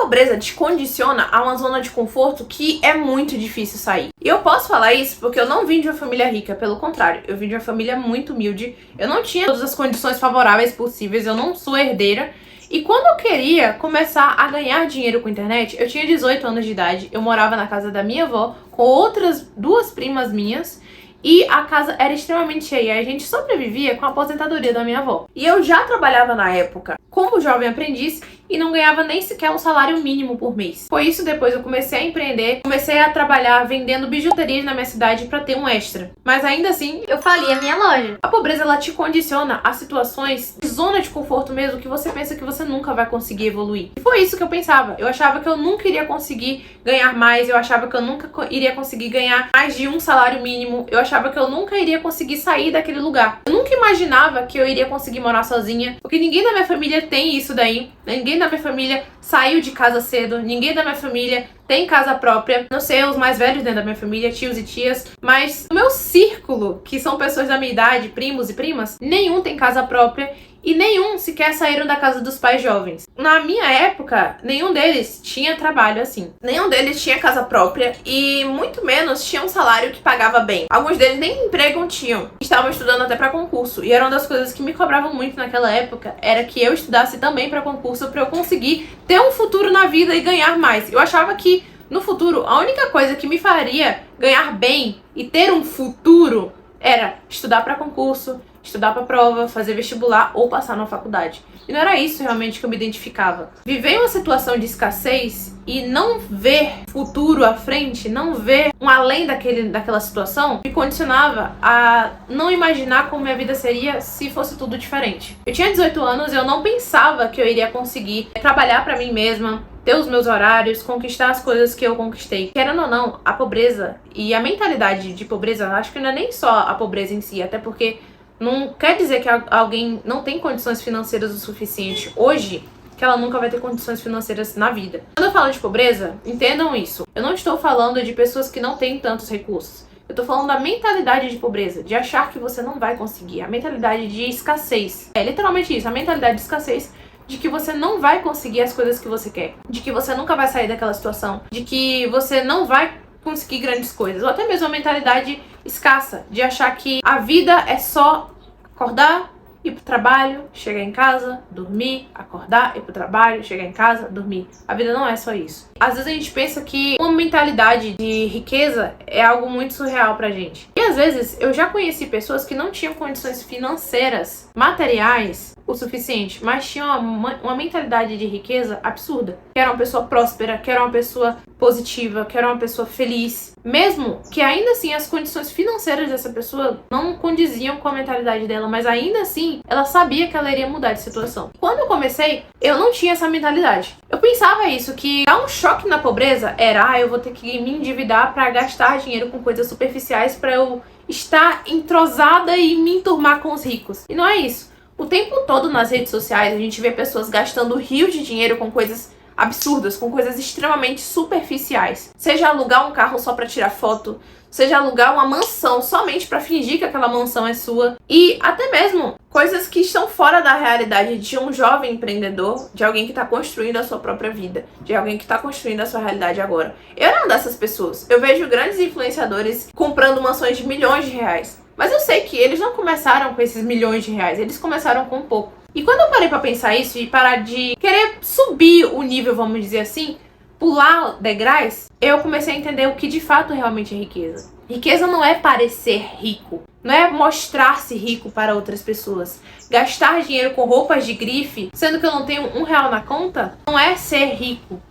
pobreza te condiciona a uma zona de conforto que é muito difícil sair. E eu posso falar isso porque eu não vim de uma família rica, pelo contrário, eu vim de uma família muito humilde. Eu não tinha todas as condições favoráveis possíveis, eu não sou herdeira. E quando eu queria começar a ganhar dinheiro com a internet, eu tinha 18 anos de idade, eu morava na casa da minha avó com outras duas primas minhas e a casa era extremamente cheia. A gente sobrevivia com a aposentadoria da minha avó. E eu já trabalhava na época como jovem aprendiz e não ganhava nem sequer um salário mínimo por mês. Foi isso, depois eu comecei a empreender, comecei a trabalhar vendendo bijuterias na minha cidade pra ter um extra. Mas ainda assim, Eu fali a minha loja. a pobreza, ela te condiciona a situações de zona de conforto mesmo, que você pensa que você nunca vai conseguir evoluir. E foi isso que eu pensava. Eu achava que eu nunca iria conseguir ganhar mais, eu achava que eu nunca iria conseguir ganhar mais de um salário mínimo, eu achava que eu nunca iria conseguir sair daquele lugar. Eu nunca imaginava que eu iria conseguir morar sozinha, porque ninguém da minha família tem isso daí. Ninguém da minha família saiu de casa cedo, ninguém da minha família tem casa própria. Não sei, os mais velhos dentro da minha família, tios e tias, mas no meu círculo, que são pessoas da minha idade, primos e primas, nenhum tem casa própria e nenhum sequer saíram da casa dos pais jovens. Na minha época, nenhum deles tinha trabalho assim. Nenhum deles tinha casa própria e muito menos tinha um salário que pagava bem. Alguns deles nem emprego tinham. Estavam estudando até para concurso. E era uma das coisas que me cobravam muito naquela época, era que eu estudasse também para concurso para eu conseguir ter um futuro na vida e ganhar mais. Eu achava que no futuro, a única coisa que me faria ganhar bem e ter um futuro era estudar para concurso, estudar para prova, fazer vestibular ou passar na faculdade. E não era isso realmente que eu me identificava. Viver em uma situação de escassez e não ver futuro à frente, não ver um além daquela situação, me condicionava a não imaginar como minha vida seria se fosse tudo diferente. Eu tinha 18 anos e eu não pensava que eu iria conseguir trabalhar para mim mesma, ter os meus horários, conquistar as coisas que eu conquistei. Querendo ou não, a pobreza e a mentalidade de pobreza, acho que não é nem só a pobreza em si, até porque não quer dizer que alguém não tem condições financeiras o suficiente hoje, que ela nunca vai ter condições financeiras na vida. Quando eu falo de pobreza, entendam isso. Eu não estou falando de pessoas que não têm tantos recursos. Eu tô falando da mentalidade de pobreza, de achar que você não vai conseguir. A mentalidade de escassez. É literalmente isso, a mentalidade de escassez, de que você não vai conseguir as coisas que você quer, de que você nunca vai sair daquela situação, de que você não vai conseguir grandes coisas, ou até mesmo a mentalidade escassa, de achar que a vida é só acordar, ir pro trabalho, chegar em casa, dormir, acordar, ir pro trabalho, chegar em casa, dormir. A vida não é só isso. Às vezes a gente pensa que uma mentalidade de riqueza é algo muito surreal pra gente. E às vezes eu já conheci pessoas que não tinham condições financeiras, materiais, o suficiente, mas tinham uma mentalidade de riqueza absurda. Que era uma pessoa próspera, que era uma pessoa positiva, que era uma pessoa feliz. Mesmo que ainda assim as condições financeiras dessa pessoa não condiziam com a mentalidade dela, mas ainda assim ela sabia que ela iria mudar de situação. Quando eu comecei, eu não tinha essa mentalidade. Eu pensava isso, que dar um choque na pobreza era, eu vou ter que me endividar para gastar dinheiro com coisas superficiais para eu estar entrosada e me enturmar com os ricos. E não é isso. O tempo todo nas redes sociais a gente vê pessoas gastando rios de dinheiro com coisas absurdas, com coisas extremamente superficiais. Seja alugar um carro só pra tirar foto, seja alugar uma mansão somente pra fingir que aquela mansão é sua, e até mesmo coisas que estão fora da realidade de um jovem empreendedor, de alguém que tá construindo a sua própria vida, de alguém que tá construindo a sua realidade agora. Eu era uma dessas pessoas. Eu vejo grandes influenciadores comprando mansões de milhões de reais. Mas eu sei que eles não começaram com esses milhões de reais, eles começaram com pouco. E quando eu parei pra pensar isso e parar de querer subir o nível, vamos dizer assim, pular degraus, eu comecei a entender o que de fato realmente é riqueza. Riqueza não é parecer rico, não é mostrar-se rico para outras pessoas. Gastar dinheiro com roupas de grife, sendo que eu não tenho R$1 na conta, não é ser rico.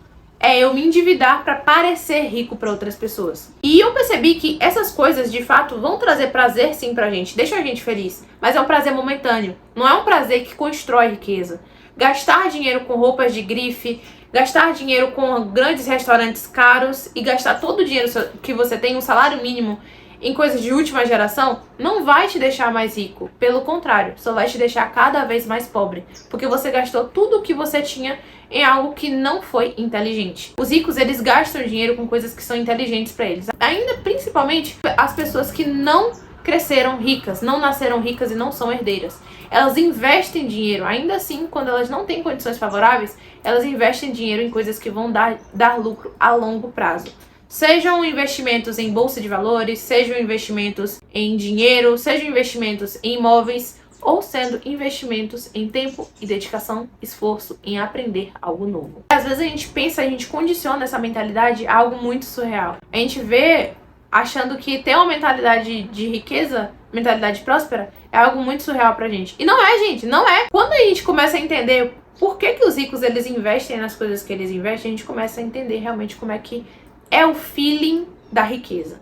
É eu me endividar para parecer rico para outras pessoas. E eu percebi que essas coisas, de fato, vão trazer prazer sim pra gente, deixam a gente feliz, mas é um prazer momentâneo, não é um prazer que constrói riqueza. Gastar dinheiro com roupas de grife, gastar dinheiro com grandes restaurantes caros e gastar todo o dinheiro que você tem, um salário mínimo, em coisas de última geração, não vai te deixar mais rico. Pelo contrário, só vai te deixar cada vez mais pobre, porque você gastou tudo o que você tinha em algo que não foi inteligente. Os ricos, eles gastam dinheiro com coisas que são inteligentes para eles. Ainda, principalmente, as pessoas que não cresceram ricas, não nasceram ricas e não são herdeiras. Elas investem dinheiro, ainda assim, quando elas não têm condições favoráveis, elas investem dinheiro em coisas que vão dar lucro a longo prazo. Sejam investimentos em bolsa de valores, sejam investimentos em dinheiro, sejam investimentos em imóveis, ou sendo investimentos em tempo e dedicação, esforço em aprender algo novo. Às vezes a gente pensa, a gente condiciona essa mentalidade a algo muito surreal. A gente vê achando que ter uma mentalidade de riqueza, mentalidade próspera, é algo muito surreal pra gente. E não é, gente, não é. Quando a gente começa a entender por que os ricos eles investem nas coisas que eles investem, a gente começa a entender realmente como é que é o feeling da riqueza.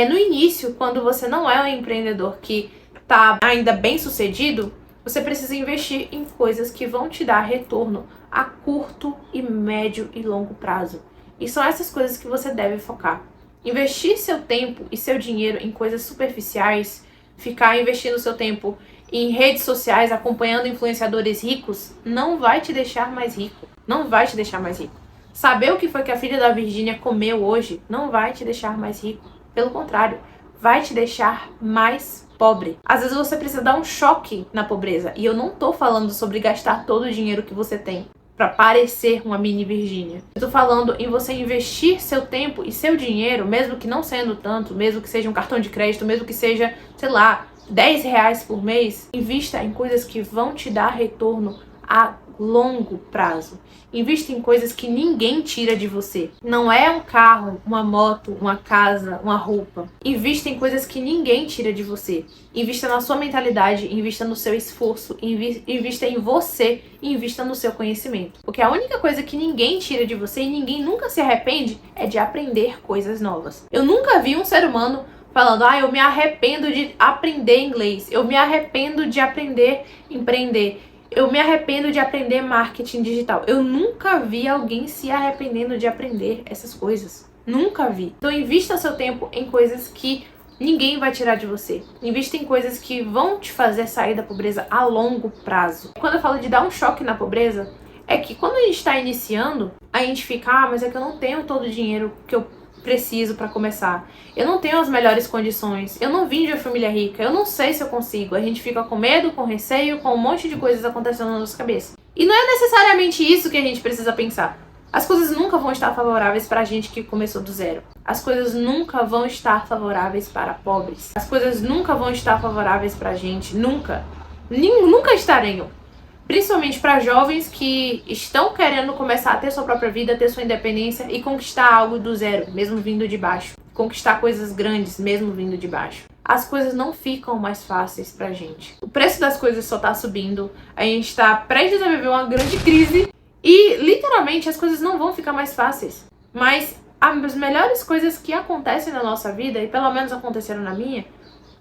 No início, quando você não é um empreendedor que tá ainda bem sucedido, você precisa investir em coisas que vão te dar retorno a curto e médio e longo prazo. E são essas coisas que você deve focar. Investir seu tempo e seu dinheiro em coisas superficiais, ficar investindo seu tempo em redes sociais, acompanhando influenciadores ricos, não vai te deixar mais rico. Não vai te deixar mais rico. Saber o que foi que a filha da Virgínia comeu hoje não vai te deixar mais rico. Pelo contrário, vai te deixar mais pobre. Às vezes você precisa dar um choque na pobreza. E eu não tô falando sobre gastar todo o dinheiro que você tem pra parecer uma mini Virgínia. Eu tô falando em você investir seu tempo e seu dinheiro, mesmo que não sendo tanto, mesmo que seja um cartão de crédito, mesmo que seja, sei lá, R$10 por mês. Invista em coisas que vão te dar retorno a longo prazo. Invista em coisas que ninguém tira de você. Não é um carro, uma moto, uma casa, uma roupa. Invista em coisas que ninguém tira de você. Invista na sua mentalidade, invista no seu esforço, invista em você e invista no seu conhecimento. Porque a única coisa que ninguém tira de você e ninguém nunca se arrepende é de aprender coisas novas. Eu nunca vi um ser humano falando, eu me arrependo de aprender inglês, eu me arrependo de aprender a empreender, eu me arrependo de aprender marketing digital. Eu nunca vi alguém se arrependendo de aprender essas coisas. Nunca vi. Então invista seu tempo em coisas que ninguém vai tirar de você. Invista em coisas que vão te fazer sair da pobreza a longo prazo. Quando eu falo de dar um choque na pobreza, é que quando a gente está iniciando, a gente fica, mas é que eu não tenho todo o dinheiro que eu preciso para começar. Eu não tenho as melhores condições. Eu não vim de uma família rica. Eu não sei se eu consigo. A gente fica com medo, com receio, com um monte de coisas acontecendo na nossa cabeça. E não é necessariamente isso que a gente precisa pensar. As coisas nunca vão estar favoráveis para a gente que começou do zero. As coisas nunca vão estar favoráveis para pobres. As coisas nunca vão estar favoráveis para a gente. Nunca. Nunca estarão. Principalmente para jovens que estão querendo começar a ter sua própria vida, ter sua independência e conquistar algo do zero, mesmo vindo de baixo. Conquistar coisas grandes, mesmo vindo de baixo. As coisas não ficam mais fáceis pra gente. O preço das coisas só tá subindo, a gente tá prestes a viver uma grande crise e, literalmente, as coisas não vão ficar mais fáceis. Mas as melhores coisas que acontecem na nossa vida, e pelo menos aconteceram na minha,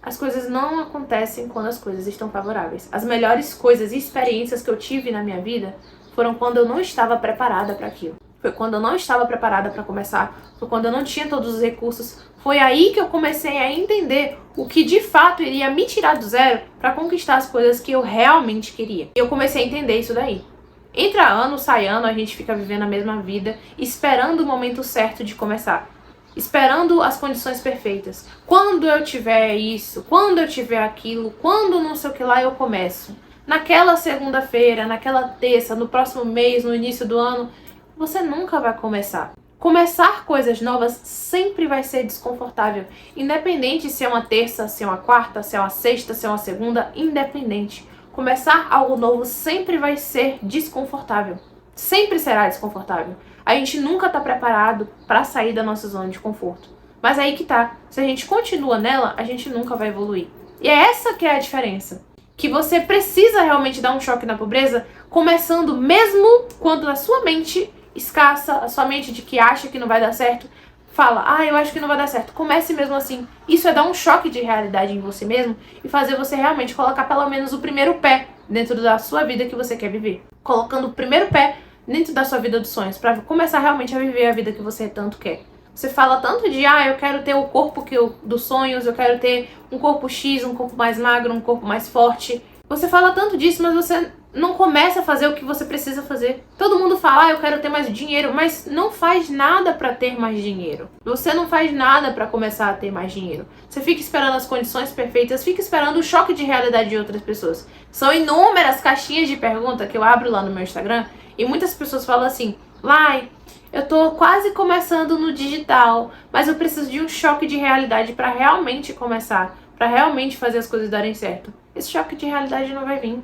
as coisas não acontecem quando as coisas estão favoráveis. As melhores coisas e experiências que eu tive na minha vida foram quando eu não estava preparada para aquilo. Foi quando eu não estava preparada para começar. Foi quando eu não tinha todos os recursos. Foi aí que eu comecei a entender o que de fato iria me tirar do zero para conquistar as coisas que eu realmente queria. E eu comecei a entender isso daí. Entra ano, sai ano, a gente fica vivendo a mesma vida, esperando o momento certo de começar. Esperando as condições perfeitas. Quando eu tiver isso, quando eu tiver aquilo, quando não sei o que lá eu começo. Naquela segunda-feira, naquela terça, no próximo mês, no início do ano, você nunca vai começar. Começar coisas novas sempre vai ser desconfortável. Independente se é uma terça, se é uma quarta, se é uma sexta, se é uma segunda, independente. Começar algo novo sempre vai ser desconfortável. Sempre será desconfortável. A gente nunca tá preparado para sair da nossa zona de conforto. Mas aí que tá. Se a gente continua nela, a gente nunca vai evoluir. E é essa que é a diferença. Que você precisa realmente dar um choque na pobreza, começando mesmo quando a sua mente escassa, a sua mente de que acha que não vai dar certo, fala, eu acho que não vai dar certo. Comece mesmo assim. Isso é dar um choque de realidade em você mesmo e fazer você realmente colocar pelo menos o primeiro pé dentro da sua vida que você quer viver. Colocando o primeiro pé dentro da sua vida dos sonhos, para começar realmente a viver a vida que você tanto quer. Você fala tanto de, eu quero ter o corpo dos sonhos, eu quero ter um corpo X, um corpo mais magro, um corpo mais forte. Você fala tanto disso, mas você Não começa a fazer o que você precisa fazer. Todo mundo fala, eu quero ter mais dinheiro, mas não faz nada para ter mais dinheiro. Você não faz nada para começar a ter mais dinheiro. Você fica esperando as condições perfeitas, fica esperando o choque de realidade de outras pessoas. São inúmeras caixinhas de pergunta que eu abro lá no meu Instagram e muitas pessoas falam assim, Lai, eu tô quase começando no digital, mas eu preciso de um choque de realidade para realmente começar, para realmente fazer as coisas darem certo. Esse choque de realidade não vai vir.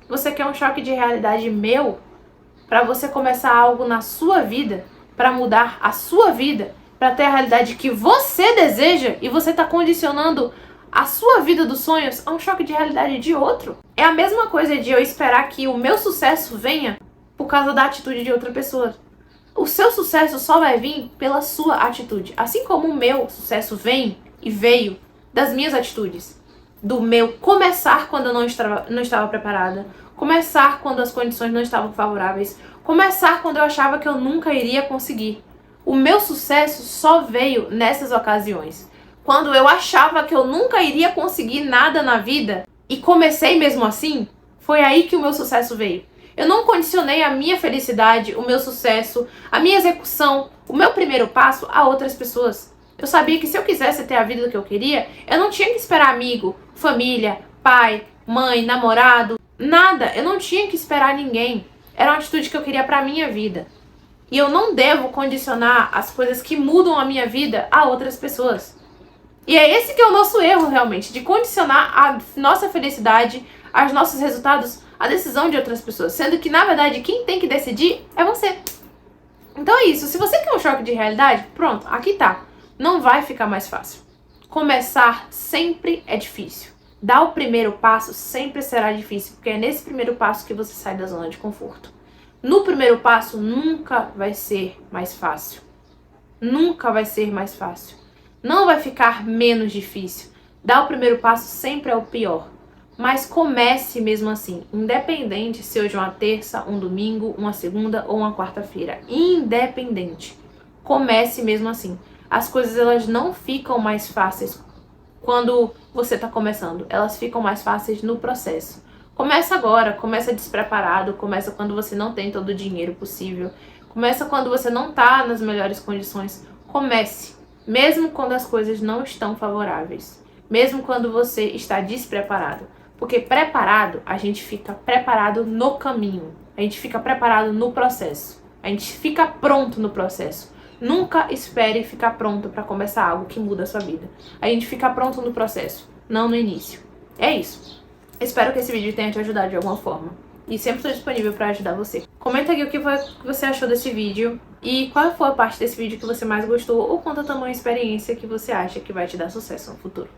Você quer um choque de realidade meu para você começar algo na sua vida, para mudar a sua vida, para ter a realidade que você deseja e você está condicionando a sua vida dos sonhos a um choque de realidade de outro. É a mesma coisa de eu esperar que o meu sucesso venha por causa da atitude de outra pessoa. O seu sucesso só vai vir pela sua atitude, assim como o meu sucesso vem e veio das minhas atitudes. Do meu começar quando eu não estava preparada, começar quando as condições não estavam favoráveis, começar quando eu achava que eu nunca iria conseguir. O meu sucesso só veio nessas ocasiões. Quando eu achava que eu nunca iria conseguir nada na vida e comecei mesmo assim, foi aí que o meu sucesso veio. Eu não condicionei a minha felicidade, o meu sucesso, a minha execução, o meu primeiro passo a outras pessoas. Eu sabia que se eu quisesse ter a vida que eu queria, eu não tinha que esperar amigo, família, pai, mãe, namorado, nada. Eu não tinha que esperar ninguém. Era uma atitude que eu queria pra minha vida. E eu não devo condicionar as coisas que mudam a minha vida a outras pessoas. E é esse que é o nosso erro, realmente, de condicionar a nossa felicidade, aos nossos resultados, à decisão de outras pessoas. Sendo que, na verdade, quem tem que decidir é você. Então é isso. Se você quer um choque de realidade, pronto, aqui tá. Não vai ficar mais fácil. Começar sempre é difícil. Dar o primeiro passo sempre será difícil, porque é nesse primeiro passo que você sai da zona de conforto. No primeiro passo nunca vai ser mais fácil. Nunca vai ser mais fácil. Não vai ficar menos difícil. Dar o primeiro passo sempre é o pior. Mas comece mesmo assim, independente se hoje é uma terça, um domingo, uma segunda ou uma quarta-feira. Independente. Comece mesmo assim. As coisas elas não ficam mais fáceis quando você está começando. Elas ficam mais fáceis no processo. Começa agora, começa despreparado, começa quando você não tem todo o dinheiro possível. Começa quando você não está nas melhores condições. Comece, mesmo quando as coisas não estão favoráveis. Mesmo quando você está despreparado. Porque preparado, a gente fica preparado no caminho. A gente fica preparado no processo. A gente fica pronto no processo. Nunca espere ficar pronto para começar algo que muda a sua vida. A gente fica pronto no processo, não no início. É isso. Espero que esse vídeo tenha te ajudado de alguma forma. E sempre estou disponível para ajudar você. Comenta aqui o que você achou desse vídeo. E qual foi a parte desse vídeo que você mais gostou. Ou conta também a experiência que você acha que vai te dar sucesso no futuro.